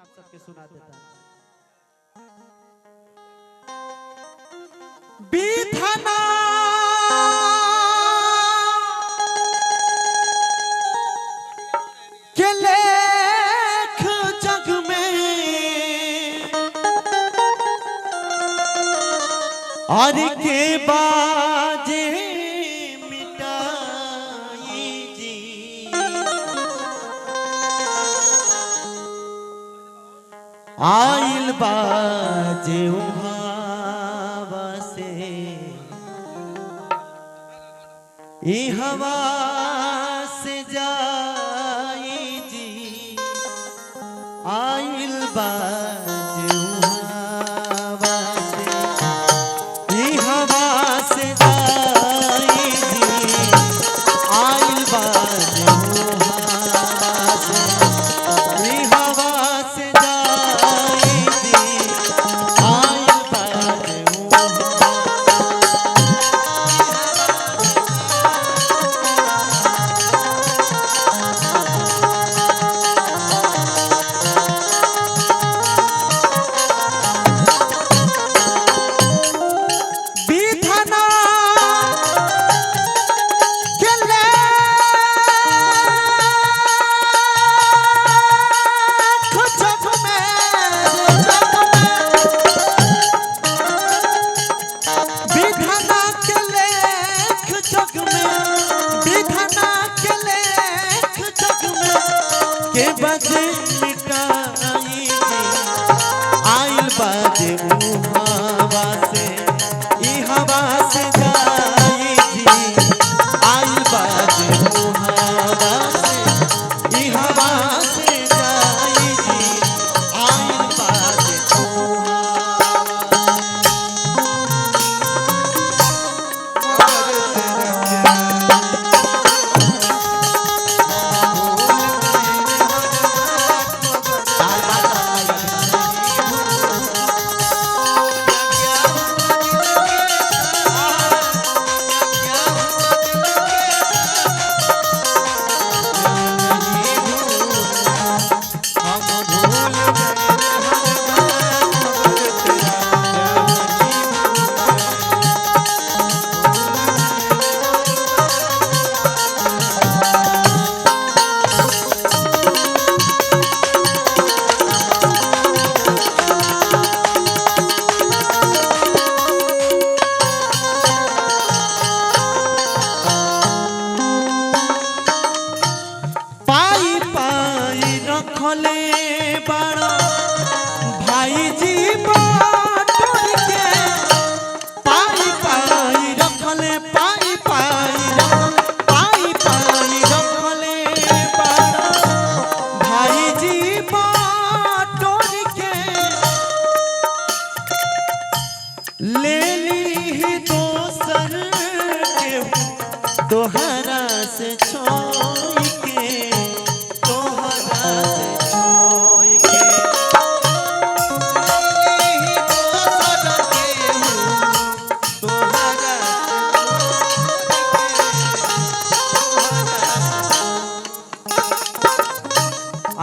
आप सबके सुना देता हूं। विधना के लेख जग में और के बाजे मिटाई जी आइल बाजे उहावा से ई हवा से जाई जी आइल बाजे उहावा से ई हवा से जाई जी आइल बाजे उहावा से ई हवा से जाई जी आइल बाजे उहावा के बजे मिटाई जी आइल बाजे उहावा से ई हवा से जाई जी आइल बाजे उहावा से ई हवा से जाई जी आइल बाजे रखले बड़ा भाई जी बाटोर के पाई पाई रखले पाई पाई रखले बड़ा भाई जी बाटोर के ले ली दोसर के दोहरा से छोड़ के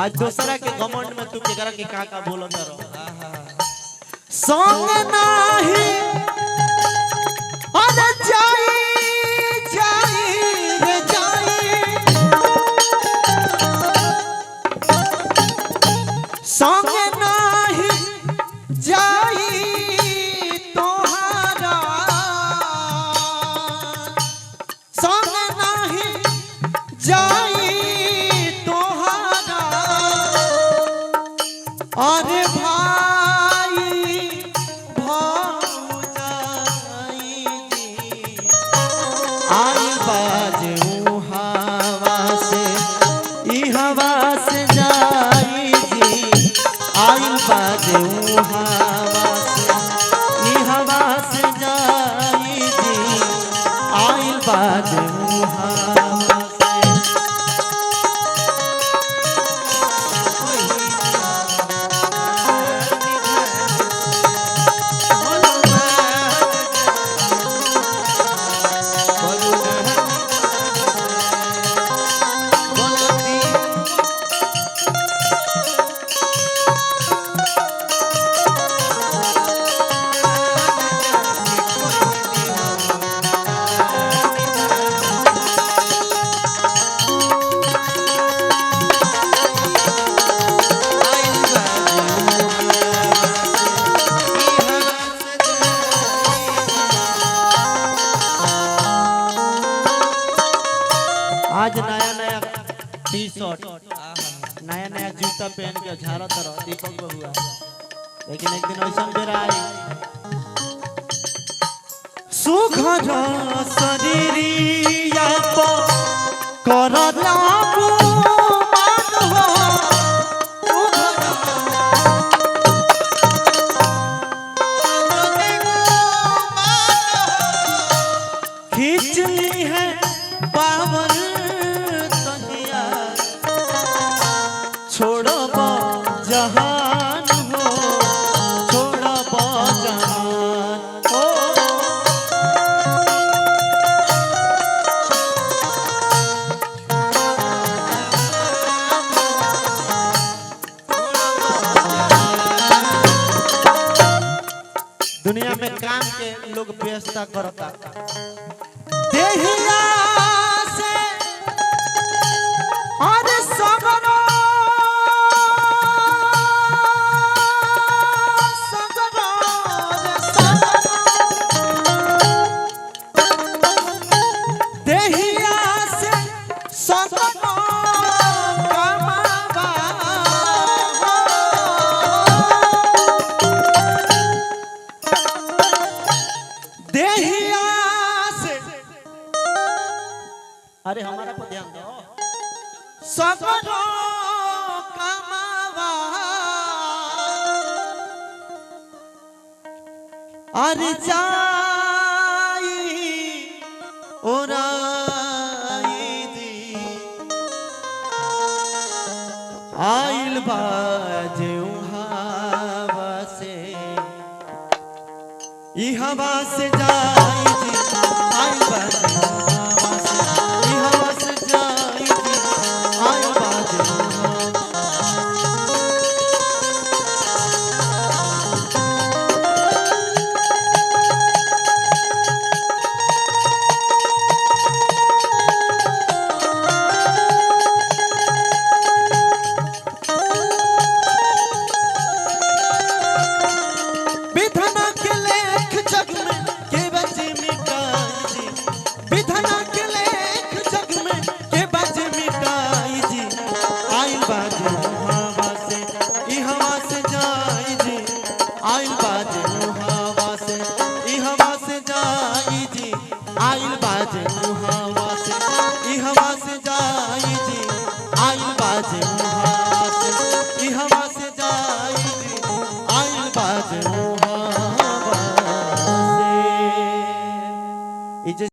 आज दूसरा के घमंड में तू केकरा के का बोलत रहो संग नाही अरे जाई जाई रे जाई संग नाही जाई तोहारा संग नाही जाई अरे भाई भौजाई जी आई बाजे उहावा से ई हवा से जाई जी आई बाजे उहावा से ई हवा से जाई जी आई बाजे उहावा से शर्ट नया नया जूता पहन के झाड़त रह दीपक बहुआ, लेकिन एक दिन ऐसा बेरा आई सुघर शरीरिया कर लागू मान हो खींच ली है पावन तहिया छोड़ब जहान हो छोड़ब जहान हो। दुनिया में काम के लोग व्यवस्था करता देहिया से और सगरो सगरो देहिया से सगरो कमावा देहिया से अरे हमारा पर ध्यान दो सगरो कमावा अरे जाई ओराई दी आइल बाजे हवा से ई हवा से जाई जी आइल बाजे हवा से ई हवा से जाई जी आइल बाजे विधना के लेख जग में के बजे मिटाई जी विधना के लेख जग में के बजे मिटाई जी आइल बाजे हवा से ई हवा से जाई जी आइल बाजे हवा से ई हवा से जाई जी आइल बाजे हवा